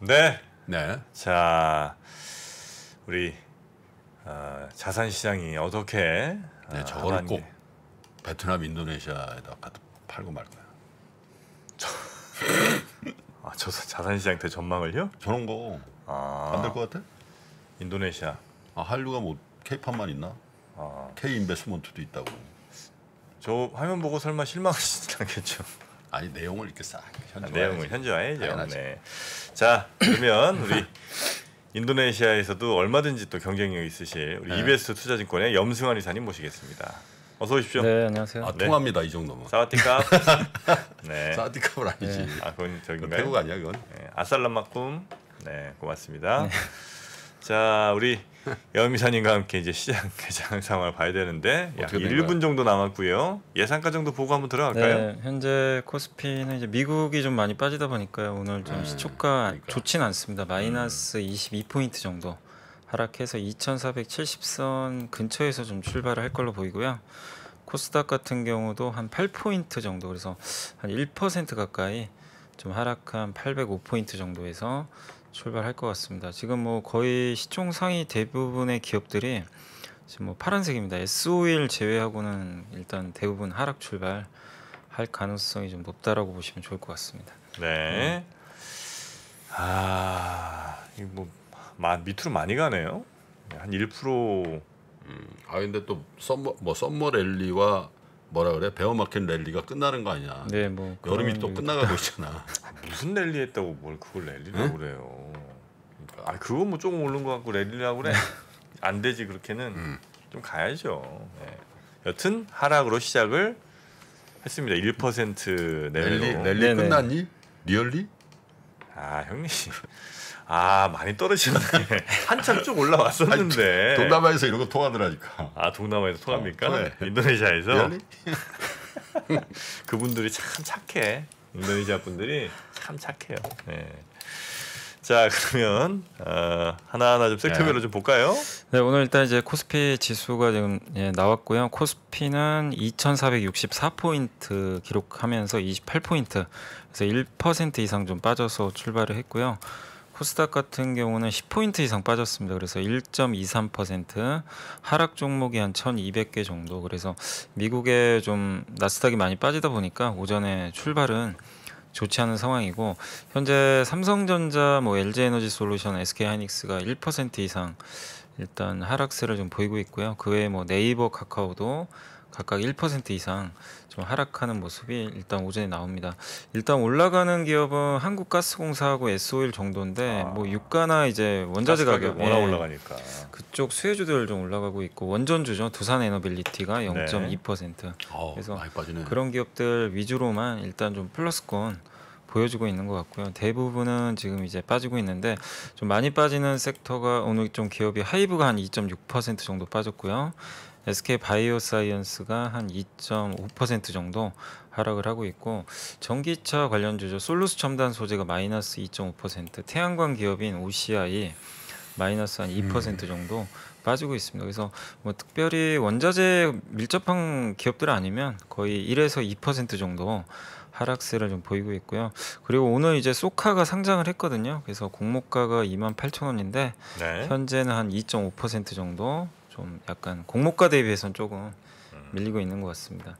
네. 네. 자, 우리 자산 시장이 어떻게 네, 저거를 꼭 베트남, 인도네시아에다 갖다 팔고 말 거야. 저 자산 시장 대전망을요? 저런 거 안 될 것 같아? 인도네시아. 한류가 뭐 K판만 있나? K 인베스트먼트도 있다고. 저 화면 보고 설마 실망하시진 않겠죠? 아니 내용을 이렇게 싹 내용을 현지화해야죠. 당연하지. 네. 자, 그러면 우리 인도네시아에서도 얼마든지 또 경쟁력 있으실 우리 EBS 투자증권의 염승환 이사님 모시겠습니다. 어서 오십시오. 네, 안녕하세요. 네. 통합니다 이 정도면. 사와디캅. 네. 사디캅은 아니지. 그건 저긴가요? 태국 아니야 그건. 네. 아살람마쿰. 네, 고맙습니다. 자, 우리 염 이사님과 함께 이제 시장 개장 상황을 봐야 되는데 약 1분 정도 남았고요. 예상가 정도 보고 한번 들어갈까요? 네, 현재 코스피는 이제 미국이 좀 많이 빠지다 보니까요. 오늘 좀 시초가 좋진 않습니다. 마이너스 22포인트 정도 하락해서 2470선 근처에서 좀 출발을 할 걸로 보이고요. 코스닥 같은 경우도 한 8포인트 정도, 그래서 한 1% 가까이 좀 하락한 805포인트 정도에서 출발할 것 같습니다. 지금 뭐 거의 시총 상위 대부분의 기업들이 지금 뭐 파란색입니다. S-오일 제외하고는 일단 대부분 하락 출발할 가능성이 좀 높다라고 보시면 좋을 것 같습니다. 네. 이거 뭐 밑으로 많이 가네요. 한 1%. 근데 또 썸머 랠리와 뭐라 그래? 베어마켓 랠리가 끝나는 거 아니야? 네, 뭐 여름이 또 끝나가고 있잖아. 무슨 랠리 했다고 뭘 그걸 랠리라고 그래요. 그거 뭐 조금 오른 거 같고 랠리라고 그래. 안 되지 그렇게는. 좀 가야죠. 네. 여튼 하락으로 시작을 했습니다. 1% 내외로. 랠리 끝났니? 리얼리? 형님. 많이 떨어지네. 한참 쭉 올라왔었는데. 동남아에서 이런 거 통하더라니까. 동남아에서 통합니까? 통해. 인도네시아에서. 리얼리? 그분들이 참 착해. 인도네시아 분들이 참 착해요. 네. 자, 그러면 하나하나 좀 섹터별로 좀 볼까요? 네, 오늘 일단 이제 코스피 지수가 지금 나왔고요. 코스피는 2464포인트 기록하면서 28포인트, 그래서 1% 이상 좀 빠져서 출발을 했고요. 코스닥 같은 경우는 10포인트 이상 빠졌습니다. 그래서 1.23%, 하락 종목이 한 1200개 정도. 그래서 미국에 좀 나스닥이 많이 빠지다 보니까 오전에 출발은 좋지 않은 상황이고, 현재 삼성전자, LG에너지솔루션, SK하이닉스가 1% 이상 일단 하락세를 좀 보이고 있고요. 그 외에 네이버, 카카오도 각각 1% 이상 좀 하락하는 모습이 일단 오전에 나옵니다. 일단 올라가는 기업은 한국가스공사하고 S-오일 정도인데 유가나 이제 원자재 가격 워낙 올라가니까 그쪽 수혜주들 좀 올라가고 있고, 원전주죠. 두산에너빌리티가 0.2%. 그래서 많이 빠지네. 그런 기업들 위주로만 일단 좀 플러스권 보여주고 있는 것 같고요. 대부분은 지금 이제 빠지고 있는데, 좀 많이 빠지는 섹터가 오늘 좀 기업이 하이브가 한 2.6% 정도 빠졌고요. SK 바이오사이언스가 한 2.5% 정도 하락을 하고 있고, 전기차 관련주죠. 솔루스 첨단 소재가 마이너스 2.5%, 태양광 기업인 OCI 마이너스 한 2% 정도 빠지고 있습니다. 그래서 특별히 원자재 밀접한 기업들 아니면 거의 1에서 2% 정도 하락세를 좀 보이고 있고요. 그리고 오늘 이제 소카가 상장을 했거든요. 그래서 공모가가 28,000원인데 현재는 한 2.5% 정도 좀 약간 공모가 대비해서는 조금 밀리고 있는 것 같습니다.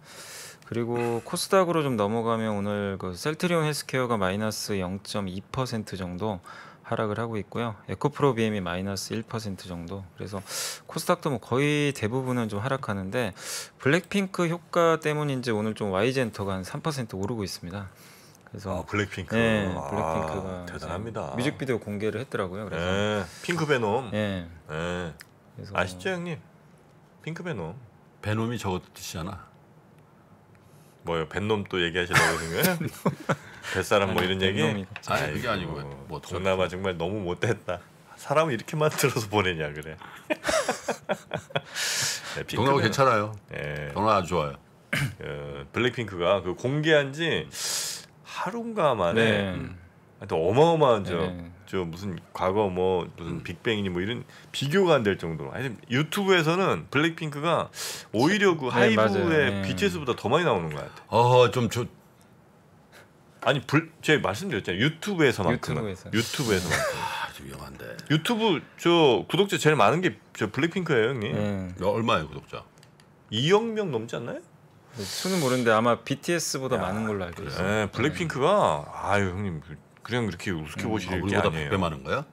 그리고 코스닥으로 좀 넘어가면 오늘 그 셀트리온 헬스케어가 마이너스 0.2% 정도 하락을 하고 있고요. 에코프로 BM이 마이너스 1% 정도. 그래서 코스닥도 거의 대부분은 좀 하락하는데, 블랙핑크 효과 때문인지 오늘 좀 Y젠터가 한 3% 오르고 있습니다. 그래서 블랙핑크. 네, 블랙핑크가 대단합니다. 뮤직비디오 공개를 했더라고요. 그래서 핑크 베놈. 네. 그래서 아시죠, 형님? 핑크 베놈. 베놈이 저거 뜻이잖아. 뭐요? 벤놈 또 얘기하시려고 하는 거예요? 뱃사람 이런 얘기? 그게 아니고 동남아 정말 너무 못됐다. 사람을 이렇게 만들어서 보내냐 그래. 동남아 괜찮아요. 동남아 아주 좋아요. 블랙핑크가 그 공개한 지 하루인가 만에 또 어마어마한 저 무슨 과거 무슨 빅뱅이니 이런 비교가 안 될 정도로. 아니, 유튜브에서는 블랙핑크가 오히려 그 하이브의 BTS보다 더 많이 나오는 것 같아. 아니 제가 말씀드렸잖아요. 유튜브에서만큼은. 유튜브에서만. 좀 위험한데. 유튜브 저 구독자 제일 많은 게 저 블랙핑크예요, 형님. 얼마예요 구독자? 2억 명 넘지 않나요? 수는 모르는데 아마 BTS보다 많은 걸로 알고 있어요. 네, 블랙핑크가 아유 형님 그냥 그렇게 우습게 보실 게 우리보다 아니에요. 100배 많은 거야?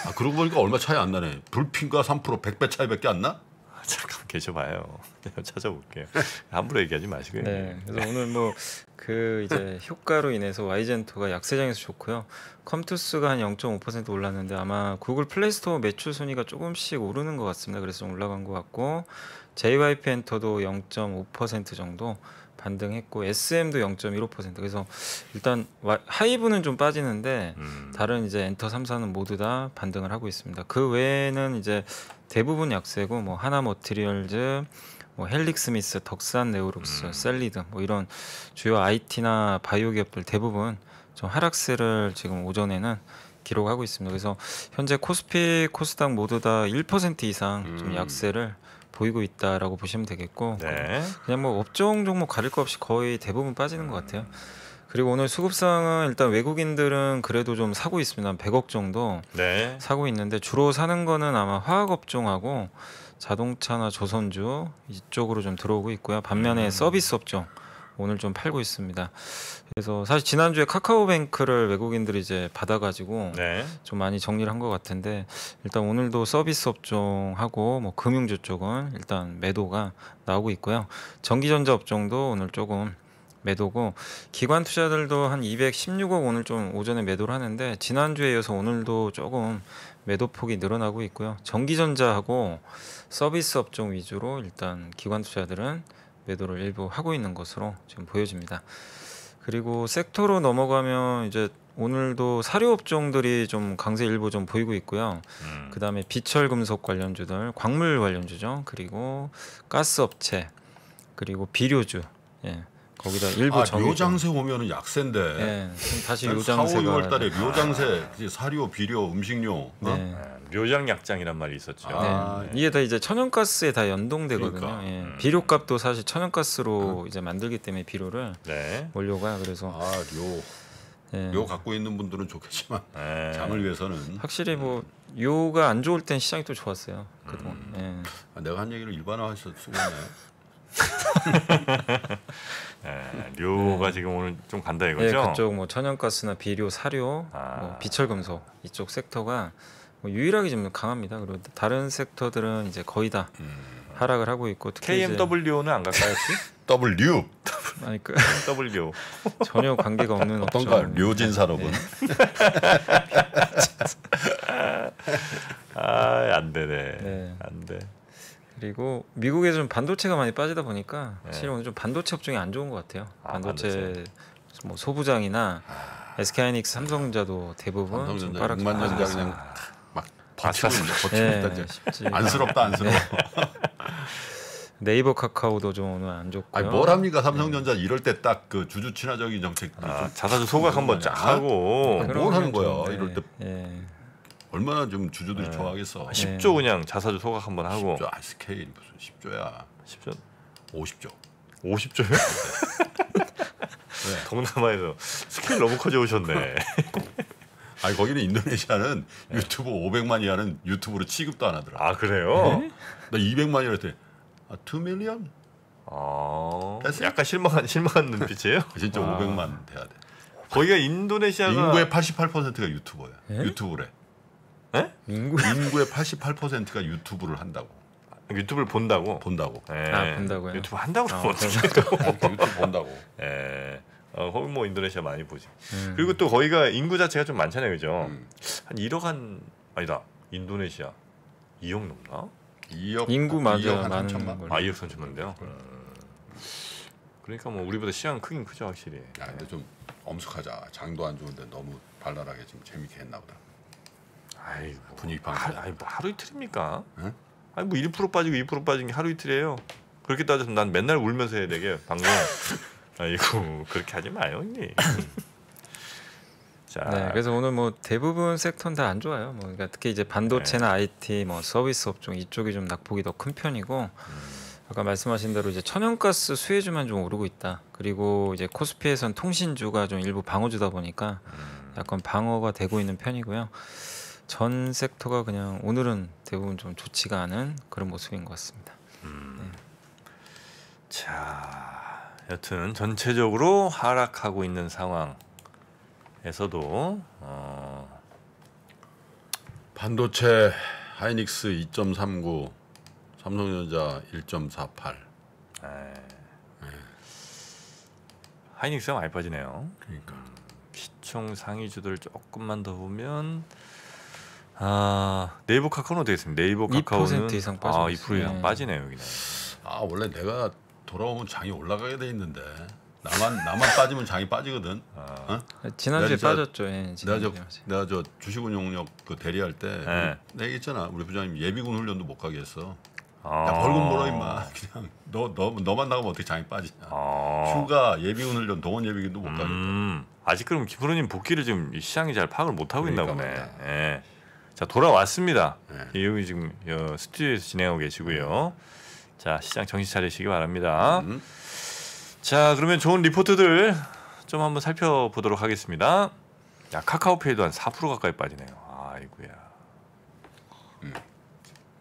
아 그러고 보니까 얼마 차이 안 나네. 불핑크가 3% 100배 차이밖에 안 나? 잠깐 계셔봐요. 내가 찾아볼게요. 함부로 얘기하지 마시고요. 네, 그래서 오늘 뭐 그 이제 효과로 인해서 와이젠토가 약세장에서 좋고요. 컴투스가 한 0.5% 올랐는데 아마 구글 플레이스토어 매출 순위가 조금씩 오르는 것 같습니다. 그래서 좀 올라간 것 같고 JYP 엔터도 0.5% 정도 반등했고 SM도 0.15%. 그래서 일단 하이브는 좀 빠지는데 다른 이제 엔터 3사는 모두 다 반등을 하고 있습니다. 그 외에는 이제 대부분 약세고 뭐 하나머티리얼즈, 뭐 헬릭스미스, 덕산 네오룩스, 셀리드 뭐 이런 주요 IT나 바이오 기업들 대부분 좀 하락세를 지금 오전에는 기록하고 있습니다. 그래서 현재 코스피, 코스닥 모두 다 1% 이상 좀 약세를 보이고 있다라고 보시면 되겠고 네. 그냥 뭐 업종 종목 가릴 거 없이 거의 대부분 빠지는 것 같아요. 그리고 오늘 수급상은 일단 외국인들은 그래도 좀 사고 있습니다. 한 100억 정도 네. 사고 있는데 주로 사는 거는 아마 화학 업종하고 자동차나 조선주 이쪽으로 좀 들어오고 있고요. 반면에 서비스 업종 오늘 좀 팔고 있습니다. 그래서 사실 지난주에 카카오뱅크를 외국인들이 이제 받아가지고 네. 좀 많이 정리를 한 것 같은데 일단 오늘도 서비스 업종하고 뭐 금융주 쪽은 일단 매도가 나오고 있고요. 전기전자 업종도 오늘 조금 매도고 기관 투자들도 한 216억 오늘 좀 오전에 매도를 하는데 지난주에 이어서 오늘도 조금 매도 폭이 늘어나고 있고요. 전기전자하고 서비스 업종 위주로 일단 기관 투자들은 매도를 일부 하고 있는 것으로 지금 보여집니다. 그리고 섹터로 넘어가면 이제 오늘도 사료 업종들이 좀 강세 일부 좀 보이고 있고요. 그다음에 비철 금속 관련주들, 광물 관련주죠. 그리고 가스 업체, 그리고 비료주. 예. 거기다 일부 료장세 오면은 약세인데. 예. 지금 다시 4, 요장세가 5월 달에 료장세, 사료, 비료, 음식료. 네. 료장 약장이란 말이 있었죠. 네. 이게 다 이제 천연가스에 다 연동되거든요. 그러니까. 예. 비료값도 사실 천연가스로 이제 만들기 때문에 비료를 네. 원료가 그래서 예. 료 갖고 있는 분들은 좋겠지만 네. 장을 위해서는 확실히 뭐 요가 안 좋을 땐 시장이 또 좋았어요. 그동안. 예. 내가 한 얘기를 일반화해서 쓰고 있네. 네. 료가 지금 오늘 좀 간다 이거죠. 예, 그쪽 뭐 천연가스나 비료, 사료, 뭐 비철금속 이쪽 섹터가 뭐 유일하게 좀 강합니다. 그리고 다른 섹터들은 이제 거의 다 하락을 하고 있고 특히 KMW는 안 갈까요 혹시? W 아니 그 W 전혀 관계가 없는 어떤가 업종. 료진 산업은 안 되네. 네. 안 돼. 그리고 미국에서 좀 반도체가 많이 빠지다 보니까 사실 오늘 좀 반도체 업종이 안 좋은 것 같아요. 반도체 뭐 소부장이나 SK하이닉스, 삼성전자도 대부분 좀 삼성전자 6만 년자 그냥 막 버티고 있다. 쉽지. 안쓰럽다. 네이버 카카오도 좀 오늘 안 좋고요. 아니 뭘 합니까 삼성전자 이럴 때 딱 그 주주 친화적인 정책 자사주 소각 한번 쫙 하고 뭘 하는 거야 좀, 이럴 때 얼마나 좀 주주들이 좋아하겠어. 10조 그냥 자사주 소각 한번 하고 10조 스케일 무슨 10조야 10조 50조 50조요? 동남아에서 스케일 너무 커져오셨네. 아니 거기는 인도네시아는 유튜브 500만 이하는 유튜브로 취급도 안 하더라. 아 그래요? 나 200만이라 했더니 2 밀리언? 약간 실망한 눈빛이에요? 진짜 500만 돼야 돼. 거기가 인도네시아가 인구의 88%가 유튜버야. 유튜브래. 네? 인구의 88%가 유튜브를 한다고. 유튜브를 본다고? 본다고. 아 본다고요? 유튜브 한다고 그러면 유튜브 본다고. 거기 뭐 인도네시아 많이 보지. 그리고 또 거기가 인구 자체가 좀 많잖아요, 그죠? 한 1억 아니다. 인도네시아 2억 넘나? 2억 인구 맞아 2억 많은 천만. 걸. 2억 3천만인데요. 그러니까 뭐 우리보다 시장 크긴 크죠, 확실히. 야, 근데 좀 엄숙하자. 장도 안 좋은데 너무 발랄하게 좀 재밌게 했나 보다. 아이고 분위기 방. 뭐 하루 이틀입니까? 응? 아니 뭐 1% 빠지고 2% 빠진 게 하루 이틀이에요. 그렇게 따져서 난 맨날 울면서 해야 되게 방송. 아이고 그렇게 하지 마요, 형님. 자, 네, 그래서 오늘 뭐 대부분 섹터는 다 안 좋아요. 뭐 그러니까 특히 이제 반도체나 IT, 뭐 서비스 업종 이쪽이 좀 낙폭이 더 큰 편이고 아까 말씀하신 대로 이제 천연가스 수혜주만 좀 오르고 있다. 그리고 이제 코스피에선 통신주가 좀 일부 방어주다 보니까 약간 방어가 되고 있는 편이고요. 전 섹터가 그냥 오늘은 대부분 좀 좋지가 않은 그런 모습인 것 같습니다. 자, 여튼 전체적으로 하락하고 있는 상황에서도 반도체 하이닉스 2.39, 삼성전자 1.48. 하이닉스가 많이 빠지네요. 그러니까 시총 상위주들 조금만 더 보면 네이버 카카오는 어떻게 됐습니까? 네이버 카카오는 2% 이상 빠지고 2% 이상 있어요. 빠지네요 여기는. 원래 내가 돌아오면 장이 올라가게 돼 있는데 나만 빠지면 장이 빠지거든. 지난주에 내가 진짜- 빠졌죠. 예, 내가 저 주식운용력 그 대리할 때 네. 내가 얘기했잖아. 우리 부장님 예비군 훈련도 못 가게 했어. 아. 야 벌금 물어 임마. 그냥 너만 나가면 어떻게 장이 빠지냐. 휴가 예비군 훈련 동원 예비군도 못 가겠다. 아직 그럼 김프로님 복귀를 지금 이 시장이 잘 파악을 못 하고 있나 보네. 그러니까 예. 자 돌아왔습니다. 네. 여기 지금 스튜디오에서 진행하고 계시고요. 자 시장 정신 차리시기 바랍니다. 자 그러면 좋은 리포트들 좀 한번 살펴보도록 하겠습니다. 야 카카오페이도 한 4% 가까이 빠지네요. 아이고야.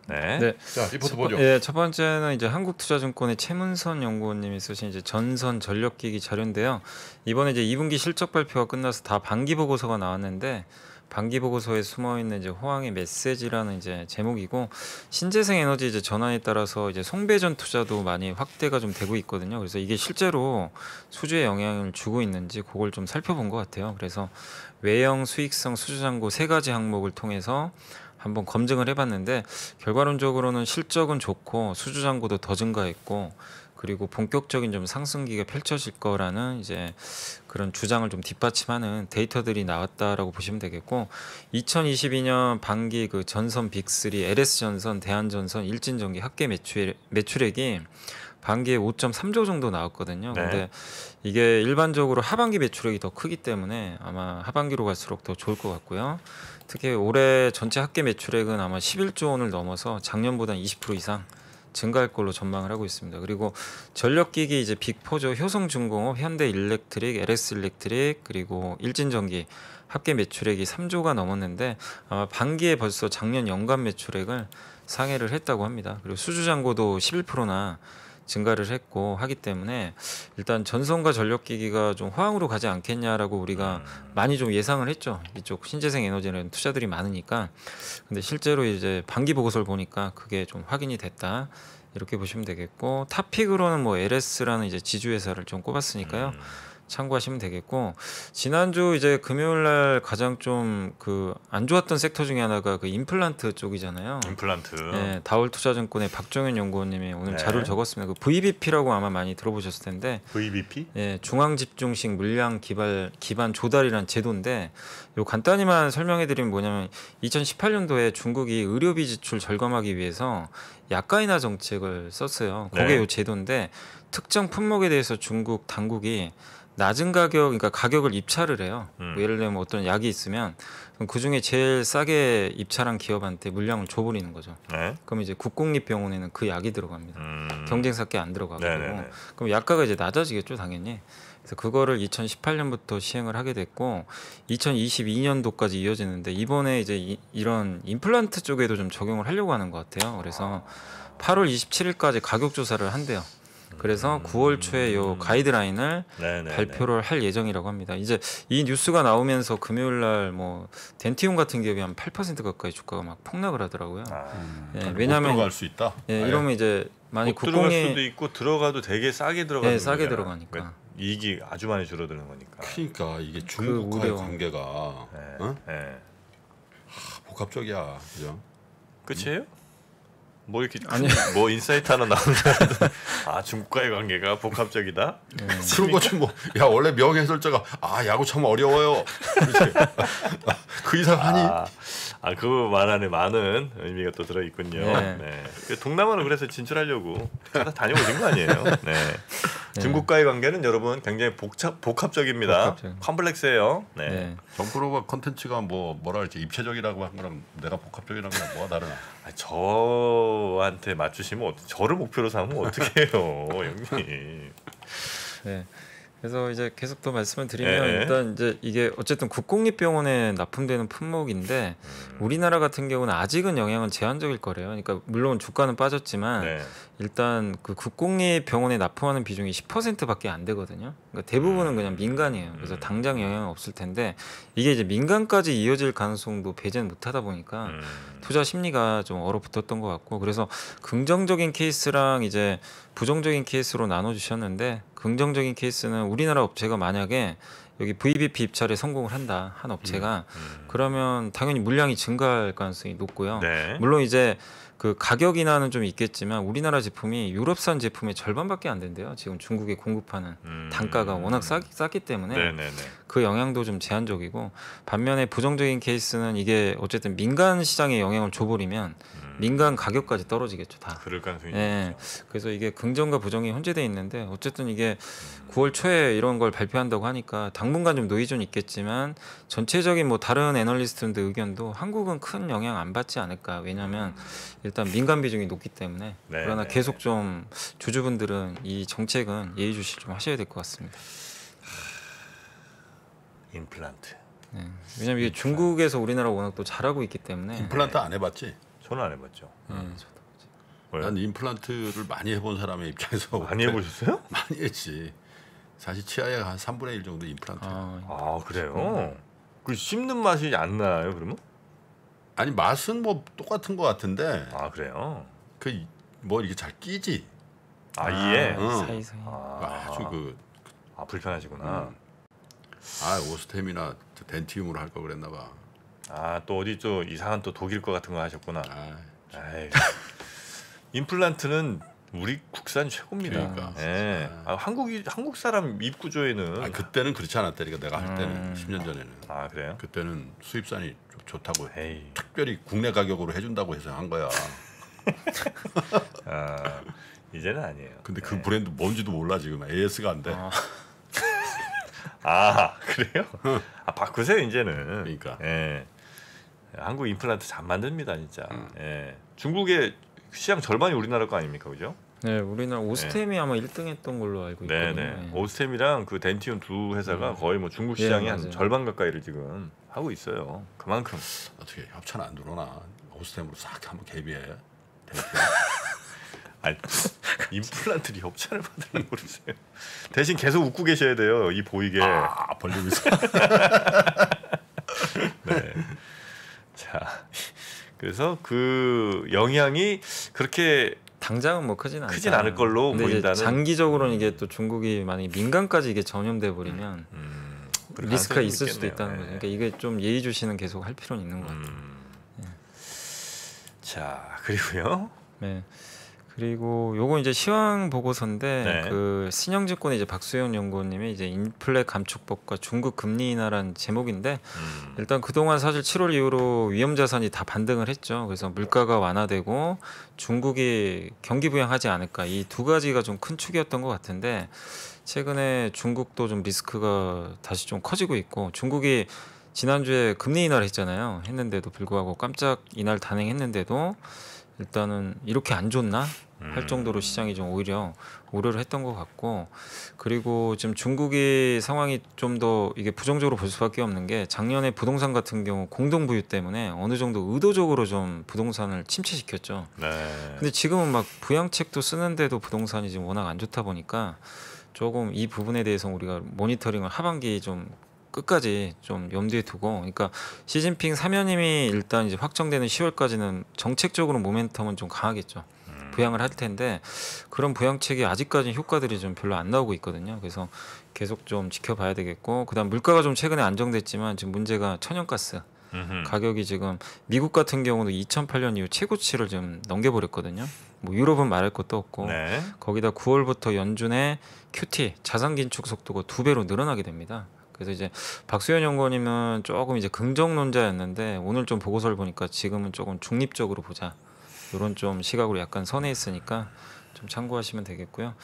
네. 네. 자 리포트 보죠. 예, 첫 번째는 이제 한국투자증권의 최문선 연구원님이 쓰신 이제 전선 전력기기 자료인데요. 이번에 이제 2분기 실적 발표가 끝나서 다 반기 보고서가 나왔는데 반기 보고서에 숨어 있는 이제 호황의 메시지라는 이제 제목이고 신재생 에너지 이제 전환에 따라서 이제 송배전 투자도 많이 확대가 좀 되고 있거든요. 그래서 이게 실제로 수주에 영향을 주고 있는지 그걸 좀 살펴본 것 같아요. 그래서 외형, 수익성, 수주잔고 세 가지 항목을 통해서 한번 검증을 해봤는데 결과론적으로는 실적은 좋고 수주잔고도 더 증가했고 그리고 본격적인 좀 상승기가 펼쳐질 거라는 이제 그런 주장을 좀 뒷받침하는 데이터들이 나왔다라고 보시면 되겠고 2022년 반기 그 전선 빅3 LS전선, 대한전선, 일진전기 합계 매출액이 반기에 5.3조 정도 나왔거든요. 네. 근데 이게 일반적으로 하반기 매출액이 더 크기 때문에 아마 하반기로 갈수록 더 좋을 것 같고요. 특히 올해 전체 합계 매출액은 아마 11조 원을 넘어서 작년보다 20% 이상 증가할 걸로 전망을 하고 있습니다. 그리고 전력기기 이제 빅4죠. 효성중공업, 현대일렉트릭, LS일렉트릭 그리고 일진전기 합계 매출액이 3조가 넘었는데 아마 반기에 벌써 작년 연간 매출액을 상회를 했다고 합니다. 그리고 수주잔고도 11%나 증가를 했고 하기 때문에 일단 전선과 전력기기가 좀 호황으로 가지 않겠냐라고 우리가 많이 좀 예상을 했죠. 이쪽 신재생 에너지는 투자들이 많으니까. 근데 실제로 이제 반기 보고서를 보니까 그게 좀 확인이 됐다. 이렇게 보시면 되겠고 탑픽으로는 뭐 LS라는 이제 지주회사를 좀 꼽았으니까요. 참고하시면 되겠고 지난주 이제 금요일 날 가장 좀 그 안 좋았던 섹터 중에 하나가 그 임플란트 쪽이잖아요. 임플란트. 네, 다올투자증권의 박종현 연구원님이 오늘 네. 자료를 적었습니다. 그 VBP라고 아마 많이 들어보셨을 텐데, VBP? 예, 중앙집중식 물량 기반 조달이란 제도인데, 요 간단히만 설명해드리면 뭐냐면 2018년도에 중국이 의료비 지출 절감하기 위해서 약가인하 정책을 썼어요. 그게 네. 요 제도인데 특정 품목에 대해서 중국 당국이 낮은 가격, 그러니까 가격을 입찰을 해요. 뭐 예를 들면 어떤 약이 있으면 그 중에 제일 싸게 입찰한 기업한테 물량을 줘버리는 거죠. 네. 그럼 이제 국공립병원에는 그 약이 들어갑니다. 경쟁사께 안 들어가고. 네네네. 그럼 약가가 이제 낮아지겠죠, 당연히. 그래서 그거를 2018년부터 시행을 하게 됐고 2022년도까지 이어지는데 이번에 이제 이런 임플란트 쪽에도 좀 적용을 하려고 하는 것 같아요. 그래서 8월 27일까지 가격 조사를 한대요. 그래서 9월 초에 요 가이드라인을 네네네. 발표를 할 예정이라고 합니다. 이제 이 뉴스가 나오면서 금요일 날 뭐 덴티움 같은 기업이 한 8% 가까이 주가가 막 폭락을 하더라고요. 예, 못 왜냐하면 들어갈 수 있다. 예, 이러면 이제 만약 못 들어갈 수도 국공이 있고 들어가도 되게 싸게 들어가는 네, 싸게 거잖아. 들어가니까. 그러니까 이익이 아주 많이 줄어드는 거니까. 그러니까 이게 중국과의 우려. 관계가 네. 어? 네. 복합적이야, 그죠? 끝이에요? 뭐 이렇게 아니. 뭐 인사이트 하나 나오는데 아 중국과의 관계가 복합적이다. 그런 거지 뭐. 야 원래 명예훼손자가 야구 참 어려워요. 그렇지? 그 이상 하니? 그 말 안에 많은 의미가 또 들어 있군요. 네. 네. 그 동남아를 그래서 진출하려고 다녀오신 거 아니에요? 네. 중국과의 관계는 여러분 굉장히 복합적입니다. 복합적. 컴플렉스예요. 네. 네. 정프로가 컨텐츠가 뭐라 할지 입체적이라고 한 거랑 내가 복합적이라는 거랑 뭐가 다르나? 저와 저한테 맞추시면 저를 목표로 삼으면 어떻게 해요, 형님? 네. 그래서 이제 계속 더 말씀을 드리면 예. 일단 이제 이게 어쨌든 국공립병원에 납품되는 품목인데 우리나라 같은 경우는 아직은 영향은 제한적일 거래요. 그러니까 물론 주가는 빠졌지만 네. 일단 그 국공립병원에 납품하는 비중이 10%밖에 안 되거든요. 그러니까 대부분은 그냥 민간이에요. 그래서 당장 영향은 없을 텐데 이게 이제 민간까지 이어질 가능성도 배제는 못하다 보니까 투자 심리가 좀 얼어붙었던 것 같고 그래서 긍정적인 케이스랑 이제 부정적인 케이스로 나눠주셨는데 긍정적인 케이스는 우리나라 업체가 만약에 여기 VBP 입찰에 성공을 한다 한 업체가 그러면 당연히 물량이 증가할 가능성이 높고요. 네. 물론 이제 그 가격 인하는 좀 있겠지만 우리나라 제품이 유럽산 제품의 절반밖에 안 된대요. 지금 중국에 공급하는 단가가 워낙 싸기 때문에 네네네. 그 영향도 좀 제한적이고 반면에 부정적인 케이스는 이게 어쨌든 민간 시장에 영향을 줘버리면 민간 가격까지 떨어지겠죠 다. 그럴 가능성이 예. 있죠. 그래서 이게 긍정과 부정이 혼재돼 있는데 어쨌든 이게 9월 초에 이런 걸 발표한다고 하니까 당분간 좀 노이즈는 있겠지만 전체적인 뭐 다른 애널리스트들 의견도 한국은 큰 영향 안 받지 않을까. 왜냐하면 일단 민간 비중이 높기 때문에 네, 그러나 네, 계속 좀 주주분들은 이 정책은 예의주시 좀 하셔야 될 것 같습니다. 임플란트. 네. 왜냐하면 이게 중국에서 우리나라 워낙 또 잘하고 있기 때문에 임플란트 안 해봤지? 저는 안 해봤죠. 저도 왜요? 난 임플란트를 많이 해본 사람의 입장에서 많이 해보셨어요? 많이 했지. 사실 치아에 한 3분의 1 정도 임플란트. 아 그래요? 그 씹는 맛이 안 나요 그러면? 아니 맛은 뭐 똑같은 것 같은데 아 그래요? 그 뭐 이게 잘 끼지. 아 이에 응. 사이사이. 아주 그 불편하시구나. 오스템이나 덴티움으로 할 걸 그랬나 봐. 아 또 어디 또 이상한 또 독일 거 같은 거 하셨구나. 아, 아이, 임플란트는 우리 국산 최고입니다. 그러니까. 예. 한국 사람 입 구조에는 그때는 그렇지 않았다니까 내가 할 때는 10년 전에는. 아 그래요? 그때는 수입산이 좋다고 에이. 특별히 국내 가격으로 해준다고 해서 한 거야. 아 이제는 아니에요. 근데 그 브랜드 뭔지도 몰라 지금. AS가 안 돼. 아 그래요? 아 바꾸세요 이제는. 그러니까. 예. 한국 임플란트 잘 만듭니다 진짜. 예. 중국의 시장 절반이 우리나라 거 아닙니까, 그죠? 네, 우리나라 오스템이 아마 1등했던 걸로 알고 있거든요. 네네. 오스템이랑 그 덴티움 두 회사가 거의 뭐 중국 예, 시장의 한 맞아요. 절반 가까이를 지금 하고 있어요. 그만큼. 어떻게 협찬 안 들어오나? 오스템으로 싹 한번 개비해. 아니, 임플란트를 협찬을 받으려고 그러세요. 대신 계속 웃고 계셔야 돼요. 이 보이게. 벌리면서. 네. 자, 그래서 그 영향이 그렇게 당장은 뭐 크진 크진 않을 걸로 근데 이제 보인다는. 장기적으로는 이게 또 중국이 만약 민간까지 이게 전염돼 버리면 그럴 리스크가 가능성이 있을 수도 있겠네요. 있다는 거죠. 네. 그러니까 이게 좀 예의주시는 계속 할 필요는 있는 것 같아요. 자, 그리고요. 네. 그리고 요건 이제 시황 보고서인데 네. 그 신영증권의 이제 박수영 연구원님이 이제 인플레 감축법과 중국 금리 인하라는 제목인데 일단 그동안 사실 7월 이후로 위험 자산이 다 반등을 했죠. 그래서 물가가 완화되고 중국이 경기 부양하지 않을까 이 두 가지가 좀 큰 축이었던 것 같은데 최근에 중국도 좀 리스크가 다시 좀 커지고 있고 중국이 지난주에 금리 인하를 했잖아요. 했는데도 불구하고 깜짝 인하를 단행했는데도 일단은 이렇게 안 좋나 할 정도로 시장이 좀 오히려 우려를 했던 것 같고 그리고 지금 중국의 상황이 좀 더 이게 부정적으로 볼 수밖에 없는 게 작년에 부동산 같은 경우 공동 부유 때문에 어느 정도 의도적으로 좀 부동산을 침체시켰죠. 네. 근데 지금은 막 부양책도 쓰는데도 부동산이 지금 워낙 안 좋다 보니까 조금 이 부분에 대해서 우리가 모니터링을 하반기 좀 끝까지 좀 염두에 두고 그러니까 시진핑 사면임이 일단 이제 확정되는 10월까지는 정책적으로 모멘텀은 좀 강하겠죠. 부양을 할 텐데 그런 부양책이 아직까지 효과들이 좀 별로 안 나오고 있거든요. 그래서 계속 좀 지켜봐야 되겠고 그다음 물가가 좀 최근에 안정됐지만 지금 문제가 천연가스 가격이 지금 미국 같은 경우도 2008년 이후 최고치를 좀 넘겨버렸거든요. 뭐 유럽은 말할 것도 없고 네. 거기다 9월부터 연준의 QT 자산 긴축 속도가 2배로 늘어나게 됩니다. 그래서 이제 박수현 연구원님은 조금 이제 긍정론자였는데 오늘 좀 보고서를 보니까 지금은 조금 중립적으로 보자 이런 좀 시각으로 약간 선회했으니까 좀 참고하시면 되겠고요.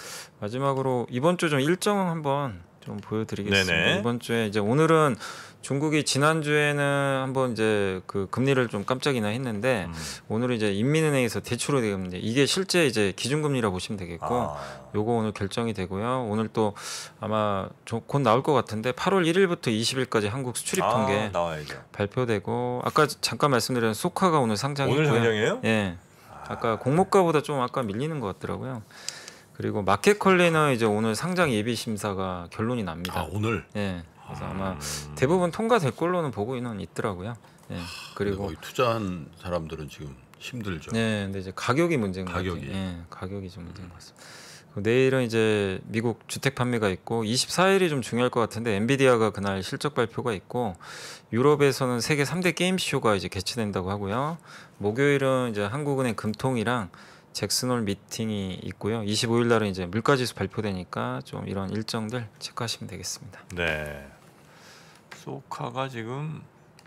마지막으로 이번 주 좀 일정 한번 좀 보여드리겠습니다. 네네. 이번 주에 이제 오늘은 중국이 지난주에는 한번 이제 그 금리를 좀 깜짝이나 했는데 오늘은 이제 인민은행에서 대출을 되는데 이게 실제 이제 기준금리라 보시면 되겠고 요거 오늘 결정이 되고요. 오늘 또 아마 곧 나올 것 같은데 8월 1일부터 20일까지 한국 수출입 통계 나와야죠. 발표되고 아까 잠깐 말씀드린 소카가 오늘 상장했고요. 오늘 상장이에요? 예. 아까 공모가보다 좀 아까 밀리는 것 같더라고요. 그리고 마켓컬리는 이제 오늘 상장 예비 심사가 결론이 납니다. 오늘. 예. 그래서 아마 대부분 통과될 걸로는 보고는 있더라고요. 예. 그리고 거의 투자한 사람들은 지금 힘들죠. 네, 근데 이제 가격이 문제인 것 같아요. 예, 가격이 좀 문제인 것 같습니다. 내일은 이제 미국 주택 판매가 있고 24일이 좀 중요할 것 같은데 엔비디아가 그날 실적 발표가 있고 유럽에서는 세계 3대 게임 쇼가 이제 개최된다고 하고요. 목요일은 이제 한국은행 금통이랑 잭슨홀 미팅이 있고요. 25일 날은 이제 물가지수 발표되니까 좀 이런 일정들 체크하시면 되겠습니다. 네. 소카가 지금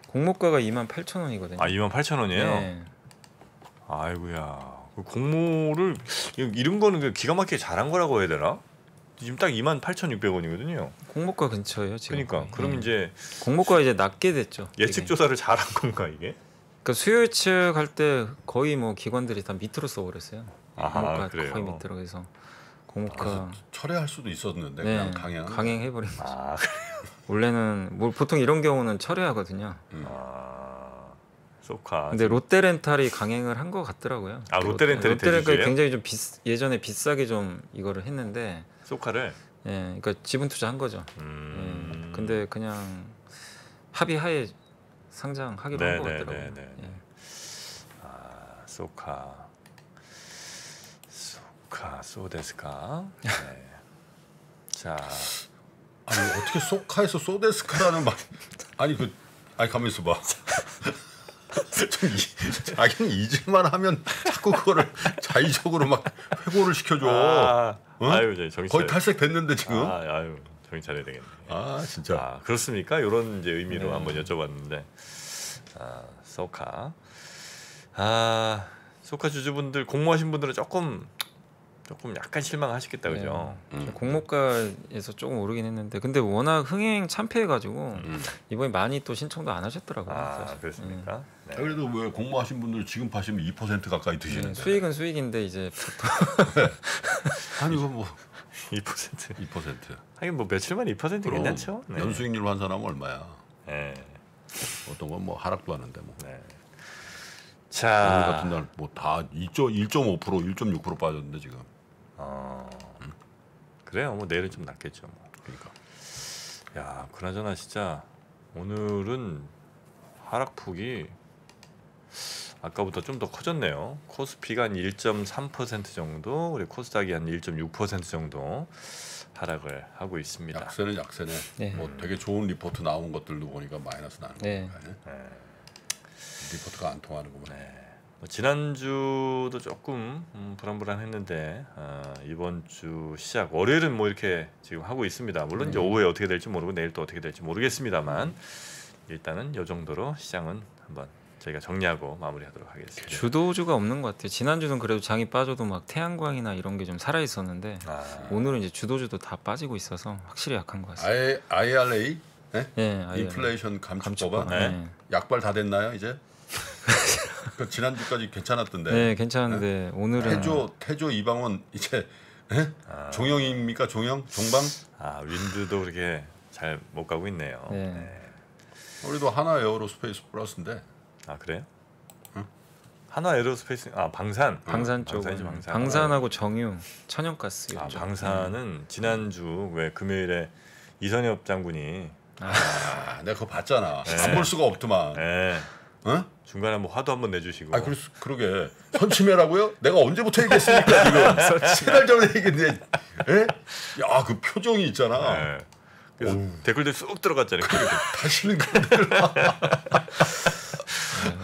공모가가 28,000원이거든요. 28,000원이에요? 네. 아이고야. 그 공모를 이런 거는 기가 막히게 잘한 거라고 해야 되나? 지금 딱 28,600원이거든요. 공모가 근처예요 지금. 그러니까 그럼 이제 공모가 이제 낮게 됐죠. 예측 이게. 조사를 잘한 건가 이게? 그러니까 수요 예측할 때 거의 뭐 기관들이 다 밑으로 써버렸어요. 공모가 그래요? 거의 밑으로 해서 공모가 철회할 수도 있었는데 네, 그냥 강행해버린 거죠. 원래는 뭐 보통 이런 경우는 철회하거든요. 소카. 근데 롯데렌탈이 강행을 한 것 같더라고요. 롯데렌탈이 롯데렌탈이 굉장히 좀 예전에 비싸게 좀 이거를 했는데 소카를 예, 그러니까 지분 투자한 거죠. 예, 근데 그냥 합의하에 상장하기로 한 것 같더라고요. 예. 소카 소데스카. 네. 자, 아니 어떻게 소카에서 소데스카라는 말 아니 가만 있어봐. 자기는 잊을만 하면 자꾸 그거를 자의적으로 막 회고를 시켜줘. 아유, 정신 거의 탈색 됐는데 지금. 아유, 정신 차려야 되겠네. 진짜. 그렇습니까? 이런 이제 의미로 한번 여쭤봤는데, 소카. 소카 주주분들 공모하신 분들은 조금 약간 실망하셨겠다, 그죠? 공모가에서 조금 오르긴 했는데, 근데 워낙 흥행 참패해가지고 이번에 많이 또 신청도 안 하셨더라고요. 사실. 그렇습니까? 네. 그래도 왜 공모하신 분들 지금 파시면 2% 가까이 드시는데. 수익은 수익인데 이제 아니 이거 뭐 2%. 2%. 하긴 뭐 며칠만 2% 괜찮죠? 네. 연수익률 환산하면 얼마야? 네. 어떤 건 뭐 하락도 하는데 뭐. 네. 오늘 자, 같은 날 뭐 다 1.5%, 1.6% 빠졌는데 지금. 그래요. 뭐 내일은 좀 낫겠죠. 뭐. 그러니까. 야, 그나저나 진짜 오늘은 하락폭이 아까보다 좀 더 커졌네요. 코스피가 한 1.3% 정도, 그리고 코스닥이 한 1.6% 정도 하락을 하고 있습니다. 약세는 약세네. 네. 뭐 되게 좋은 리포트 나온 것들도 보니까 마이너스 나는 네. 거니까. 리포트가 안 통하는구만. 지난주도 조금 불안불안했는데 이번 주 시작 월요일은 뭐 이렇게 지금 하고 있습니다. 물론 이제 오후에 어떻게 될지 모르고 내일 또 어떻게 될지 모르겠습니다만 일단은 이 정도로 시장은 한번 저희가 정리하고 마무리하도록 하겠습니다. 주도주가 없는 것 같아요. 지난주는 그래도 장이 빠져도 막 태양광이나 이런 게 좀 살아 있었는데 오늘은 이제 주도주도 다 빠지고 있어서 확실히 약한 것 같습니다. IRA? 네? 네, 인플레이션 감축법안 네. 약발 다 됐나요 이제? 그 지난주까지 괜찮았던데. 네, 괜찮은데 오늘은 태조 이방원 이제 종영입니까? 종영? 종방? 윈드도 그렇게 잘 못 가고 있네요. 네. 우리도 하나 에어로스페이스 플러스인데. 그래요? 하나 에어로스페이스 방산 쪽은 방산. 방산하고 정유 천연가스. 방산은 지난주 왜 금요일에 이선엽 장군이 내가 그거 봤잖아. 안 볼 수가 없더만. 네. 어? 중간에 뭐 화도 한번 내주시고. 그러게 선침해라고요? 내가 언제부터 얘기했습니까 지금? 7달 전에 얘기했는데. 야, 그 표정이 있잖아. 네. 그래서 댓글들 쑥 들어갔잖아요. 다시는 그런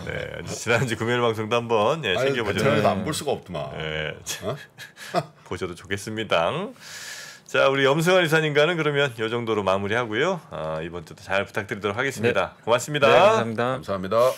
네, 지난주 금요일 방송도 한번 챙겨보죠. 안볼 수가 없더만. 네. 보셔도 좋겠습니다. 자, 우리 염승환 이사님과는 그러면 이 정도로 마무리하고요. 이번 주도 잘 부탁드리도록 하겠습니다. 네. 고맙습니다. 네, 감사합니다. 감사합니다.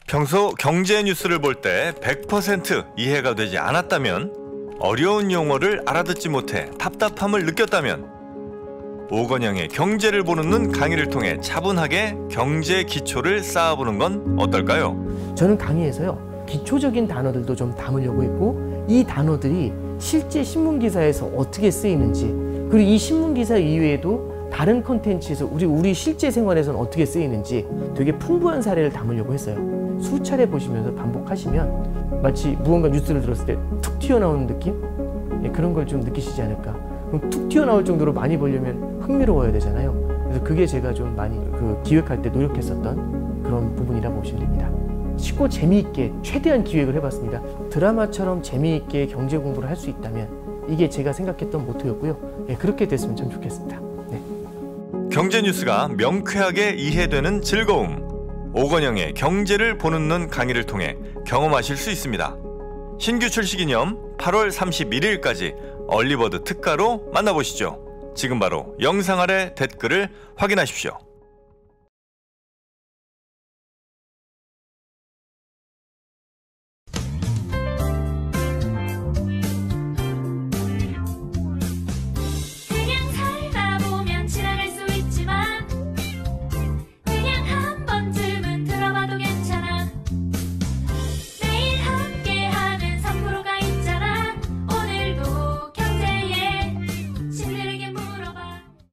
평소 경제 뉴스를 볼 때 100% 이해가 되지 않았다면, 어려운 용어를 알아듣지 못해 답답함을 느꼈다면, 오건영의 경제를 보는 눈 강의를 통해 차분하게 경제 기초를 쌓아보는 건 어떨까요? 저는 강의에서요, 기초적인 단어들도 좀 담으려고 했고, 이 단어들이 실제 신문기사에서 어떻게 쓰이는지, 그리고 이 신문기사 이외에도 다른 콘텐츠에서 우리 실제 생활에서는 어떻게 쓰이는지 되게 풍부한 사례를 담으려고 했어요. 수차례 보시면서 반복하시면 마치 무언가 뉴스를 들었을 때 툭 튀어나오는 느낌? 예, 그런 걸 좀 느끼시지 않을까. 그럼 툭 튀어나올 정도로 많이 보려면 흥미로워야 되잖아요. 그래서 그게 제가 좀 많이 기획할 때 노력했었던 그런 부분이라 보시면 됩니다. 쉽고 재미있게 최대한 기획을 해봤습니다. 드라마처럼 재미있게 경제 공부를 할 수 있다면 이게 제가 생각했던 모토였고요. 예, 그렇게 됐으면 참 좋겠습니다. 네. 경제 뉴스가 명쾌하게 이해되는 즐거움. 오건영의 경제를 보는 눈 강의를 통해 경험하실 수 있습니다. 신규 출시 기념 8월 31일까지 얼리버드 특가로 만나보시죠. 지금 바로 영상 아래 댓글을 확인하십시오.